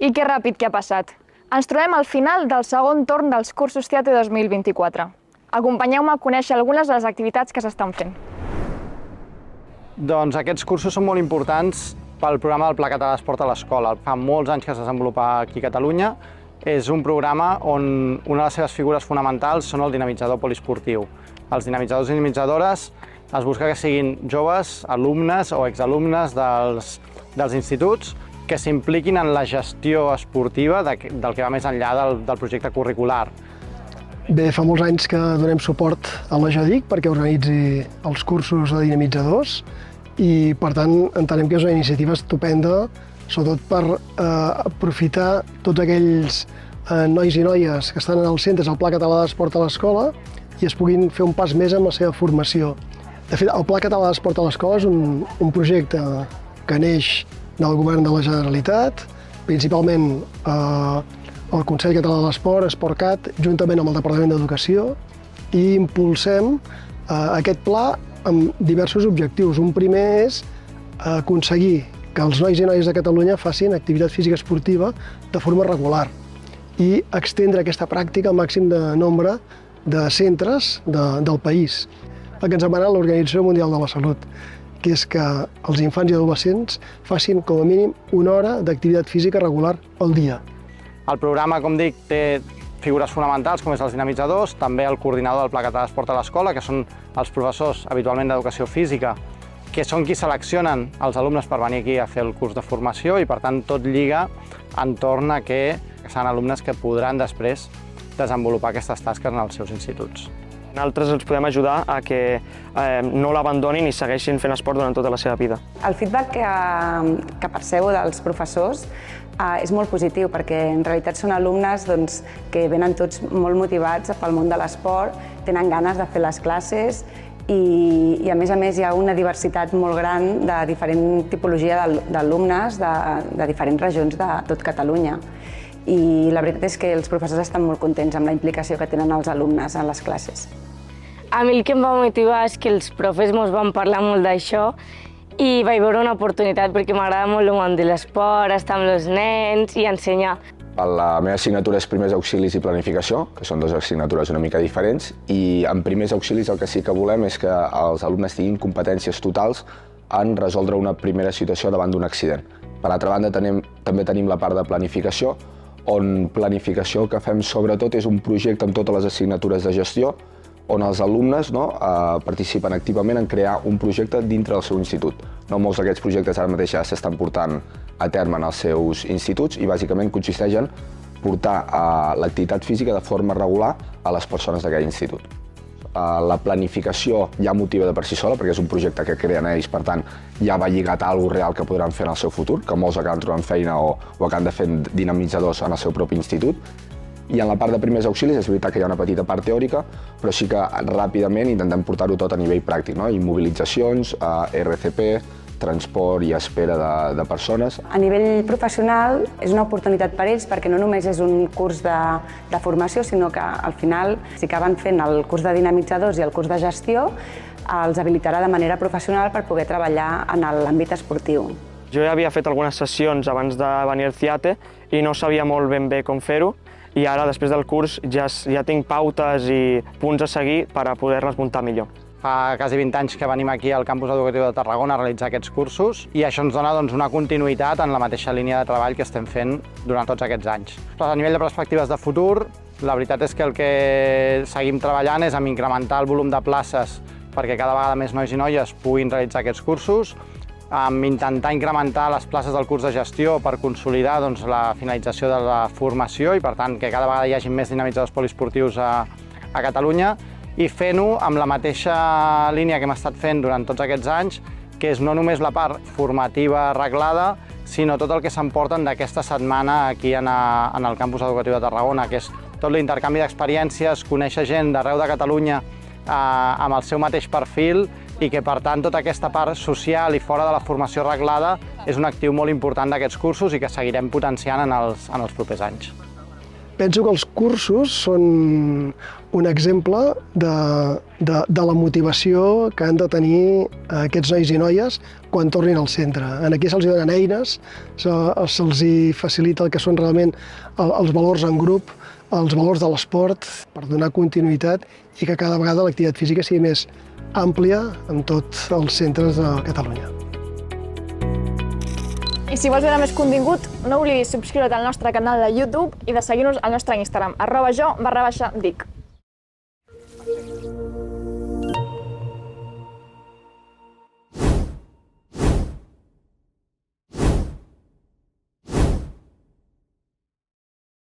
I que ràpid que ha passat. Ens trobem al final del segon torn dels cursos Teatre 2024. Acompanyeu-me a conèixer algunes de les activitats que s'estan fent. Doncs aquests cursos són molt importants pel programa del Pla Català d'Esport a l'Escola. Fa molts anys que es desenvolupa aquí a Catalunya. És un programa on una de les seves figures fonamentals són el dinamitzador poliesportiu. Els dinamitzadors i dinamitzadores es busca que siguin joves, alumnes o exalumnes dels instituts que s'impliquin en la gestió esportiva del que va més enllà del projecte curricular. Bé, fa molts anys que donem suport a la JDIC perquè organitzi els cursos de dinamitzadors i, per tant, entenem que és una iniciativa estupenda, sobretot per aprofitar tots aquells nois i noies que estan en els centres del Pla Català d'Esport a l'Escola i es puguin fer un pas més en la seva formació. De fet, el Pla Català d'Esport a l'Escola és un projecte que neix del Govern de la Generalitat, principalment el Consell Català de l'Esport, EsportCat, juntament amb el Departament d'Educació, i impulsem aquest pla amb diversos objectius. Un primer és aconseguir que els nois i noies de Catalunya facin activitat física esportiva de forma regular i extendre aquesta pràctica al màxim de nombre de centres del país. El que ens demana l'Organització Mundial de la Salut, que és que els infants i adolescents facin com a mínim una hora d'activitat física regular al dia. El programa, com dic, té figures fonamentals com és els dinamitzadors, també el coordinador del Pla Català d'Esport a l'Escola, que són els professors habitualment d'educació física, que són qui seleccionen els alumnes per venir aquí a fer el curs de formació i, per tant, tot lliga entorn a que seran alumnes que podran després desenvolupar aquestes tasques en els seus instituts. Nosaltres els podem ajudar a que no l'abandonin i segueixin fent esport durant tota la seva vida. El feedback que percebo dels professors és molt positiu perquè en realitat són alumnes que venen tots molt motivats pel món de l'esport, tenen ganes de fer les classes i a més hi ha una diversitat molt gran de diferent tipologia d'alumnes de diferents regions de tot Catalunya. I la veritat és que els professors estan molt contents amb la implicació que tenen els alumnes en les classes. A mi el que em va motivar és que els profes ens van parlar molt d'això i vaig veure una oportunitat perquè m'agrada molt el món de l'esport, estar amb els nens i ensenyar. La meva assignatura és Primers Auxilis i Planificació, que són dues assignatures una mica diferents, i en Primers Auxilis el que sí que volem és que els alumnes tinguin competències totals en resoldre una primera situació davant d'un accident. Per altra banda, també tenim la part de planificació, on planificació el que fem sobretot és un projecte amb totes les assignatures de gestió, on els alumnes participen activament en crear un projecte dintre del seu institut. Molts d'aquests projectes ara mateix ja s'estan portant a terme en els seus instituts i bàsicament consisteix en portar l'activitat física de forma regular a les persones d'aquell institut. La planificació ja motiva de per si sola, perquè és un projecte que creen ells, per tant, ja va lligat a alguna real que podran fer en el seu futur, que molts acaben trobant feina o acaben de fer dinamitzadors en el seu propi institut. I en la part de primers auxilis és veritat que hi ha una petita part teòrica, però sí que ràpidament intentem portar-ho tot a nivell pràctic, immobilitzacions, RCP, transport i espera de persones. A nivell professional és una oportunitat per ells perquè no només és un curs de formació, sinó que al final, si acaben fent el curs de dinamitzadors i el curs de gestió, els habilitarà de manera professional per poder treballar en l'àmbit esportiu. Jo ja havia fet algunes sessions abans de venir al CIATE i no sabia molt ben bé com fer-ho, i ara, després del curs, ja tinc pautes i punts a seguir per a poder-les muntar millor. Fa quasi 20 anys que venim aquí al Campus Educatiu de Tarragona a realitzar aquests cursos i això ens dona una continuïtat en la mateixa línia de treball que estem fent durant tots aquests anys. Però a nivell de perspectives de futur, la veritat és que el que seguim treballant és amb incrementar el volum de places perquè cada vegada més nois i noies puguin realitzar aquests cursos, amb intentar incrementar les places del curs de gestió per consolidar la finalització de la formació i, per tant, que cada vegada hi hagi més dinamitzadors poliesportius a Catalunya, i fent-ho amb la mateixa línia que hem estat fent durant tots aquests anys, que és no només la part formativa arreglada, sinó tot el que s'emporten d'aquesta setmana aquí en el Campus Educatiu de Tarragona, que és tot l'intercanvi d'experiències, conèixer gent d'arreu de Catalunya amb el seu mateix perfil i que, per tant, tota aquesta part social i fora de la formació arreglada és un actiu molt important d'aquests cursos i que seguirem potenciant en els propers anys. penso que els cursos són un exemple de la motivació que han de tenir aquests nois i noies quan tornin al centre. Aquí se'ls donen eines, se'ls facilita el que són realment els valors en grup, els valors de l'esport, per donar continuïtat i que cada vegada l'activitat física sigui més àmplia en tots els centres de Catalunya. I si vols veure més contingut, no oblidis subscriure't al nostre canal de YouTube i de seguir-nos al nostre Instagram, @jo_dic.